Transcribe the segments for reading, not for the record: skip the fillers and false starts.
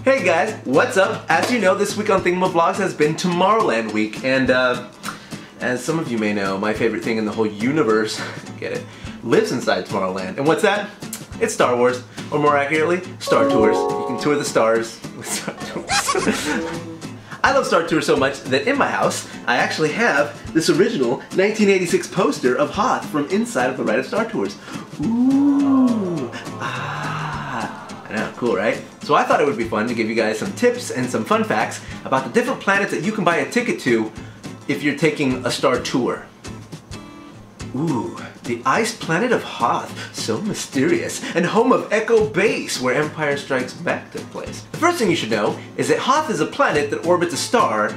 Hey guys, what's up? As you know, this week on Thingamavlogs has been Tomorrowland week, and as some of you may know, my favorite thing in the whole universe, get it, lives inside Tomorrowland. And what's that? It's Star Wars, or more accurately, Star Tours. You can tour the stars with Star Tours. I love Star Tours so much that in my house, I actually have this original 1986 poster of Hoth from inside of the ride of Star Tours. Ooh, I know, cool, right? So I thought it would be fun to give you guys some tips and some fun facts about the different planets that you can buy a ticket to if you're taking a Star Tour. Ooh, the ice planet of Hoth, so mysterious, and home of Echo Base, where Empire Strikes Back took place. The first thing you should know is that Hoth is a planet that orbits a star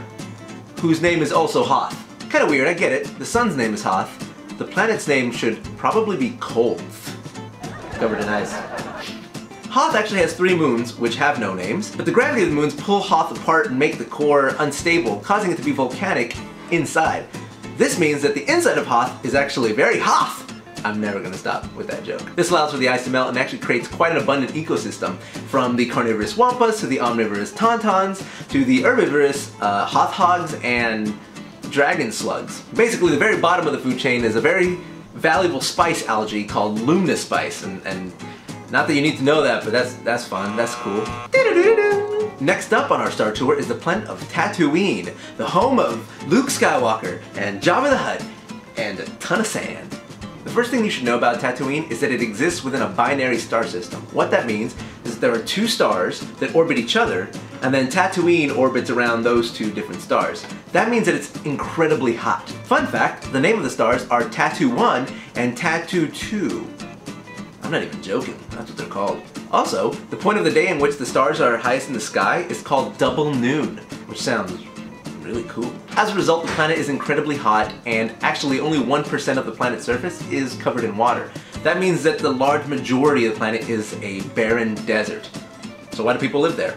whose name is also Hoth. Kinda weird, I get it. The sun's name is Hoth. The planet's name should probably be Kolth, covered in ice. Hoth actually has 3 moons, which have no names, but the gravity of the moons pull Hoth apart and make the core unstable, causing it to be volcanic inside. This means that the inside of Hoth is actually very Hoth. I'm never gonna stop with that joke. This allows for the ice to melt and actually creates quite an abundant ecosystem, from the carnivorous wampas to the omnivorous tauntauns to the herbivorous Hoth hogs and dragon slugs. Basically, the very bottom of the food chain is a very valuable spice algae called Lumna spice, and not that you need to know that, but that's fun, that's cool. Next up on our Star Tour is the planet of Tatooine, the home of Luke Skywalker and Jabba the Hutt, and a ton of sand. The first thing you should know about Tatooine is that it exists within a binary star system. What that means is that there are 2 stars that orbit each other, and then Tatooine orbits around those 2 different stars. That means that it's incredibly hot. Fun fact, the name of the stars are Tattoo 1 and Tattoo 2. I'm not even joking, that's what they're called. Also, the point of the day in which the stars are highest in the sky is called double noon, which sounds really cool. As a result, the planet is incredibly hot, and actually only 1% of the planet's surface is covered in water. That means that the large majority of the planet is a barren desert. So why do people live there?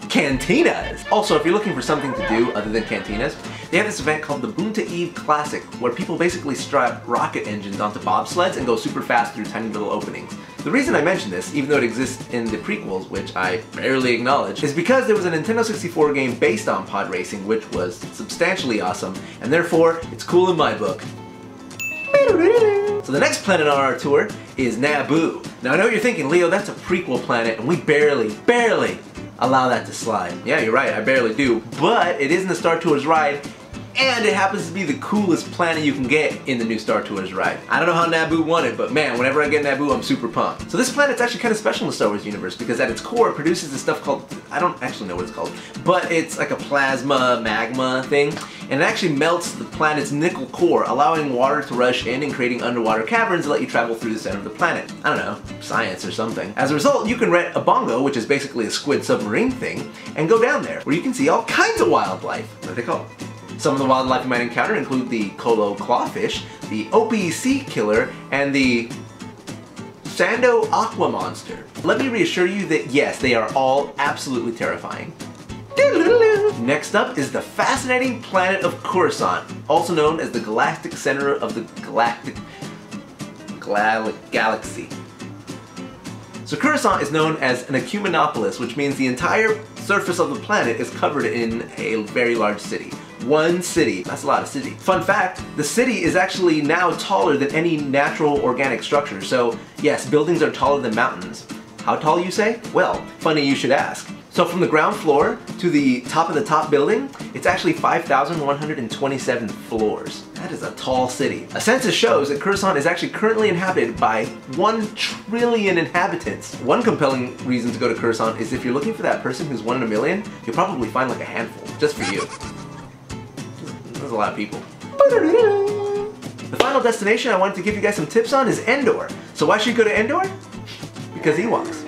Cantinas! Also, if you're looking for something to do other than cantinas, they have this event called the Boonta Eve Classic, where people basically strap rocket engines onto bobsleds and go super fast through tiny little openings. The reason I mention this, even though it exists in the prequels, which I barely acknowledge, is because there was a Nintendo 64 game based on pod racing, which was substantially awesome, and therefore, it's cool in my book. So the next planet on our tour is Naboo. Now I know what you're thinking, Leo, that's a prequel planet, and we barely allow that to slide. Yeah, you're right, I barely do. But it is in the Star Tours ride, and it happens to be the coolest planet you can get in the new Star Tours ride. I don't know how Naboo won it, but man, whenever I get Naboo, I'm super pumped. So this planet's actually kind of special in the Star Wars universe because at its core it produces this stuff called, I don't actually know what it's called, but it's like a plasma magma thing, and it actually melts the planet's nickel core, allowing water to rush in and creating underwater caverns that let you travel through the center of the planet. I don't know, science or something. As a result, you can rent a bongo, which is basically a squid submarine thing, and go down there, where you can see all kinds of wildlife. What are they called? Some of the wildlife you might encounter include the Colo clawfish, the Opie sea killer, and the Sando aqua monster. Let me reassure you that yes, they are all absolutely terrifying. Next up is the fascinating planet of Coruscant, also known as the galactic center of the galaxy. So Coruscant is known as an ecumenopolis, which means the entire surface of the planet is covered in a very large city. One city. That's a lot of city. Fun fact, the city is actually now taller than any natural organic structure. So yes, buildings are taller than mountains. How tall, you say? Well, funny you should ask. So from the ground floor to the top of the top building, it's actually 5,127 floors. That is a tall city. A census shows that Coruscant is actually currently inhabited by 1 trillion inhabitants. One compelling reason to go to Coruscant is if you're looking for that person who's 1 in a million, you'll probably find like a handful, just for you. There's a lot of people. The final destination I wanted to give you guys some tips on is Endor. So why should you go to Endor? Because Ewoks.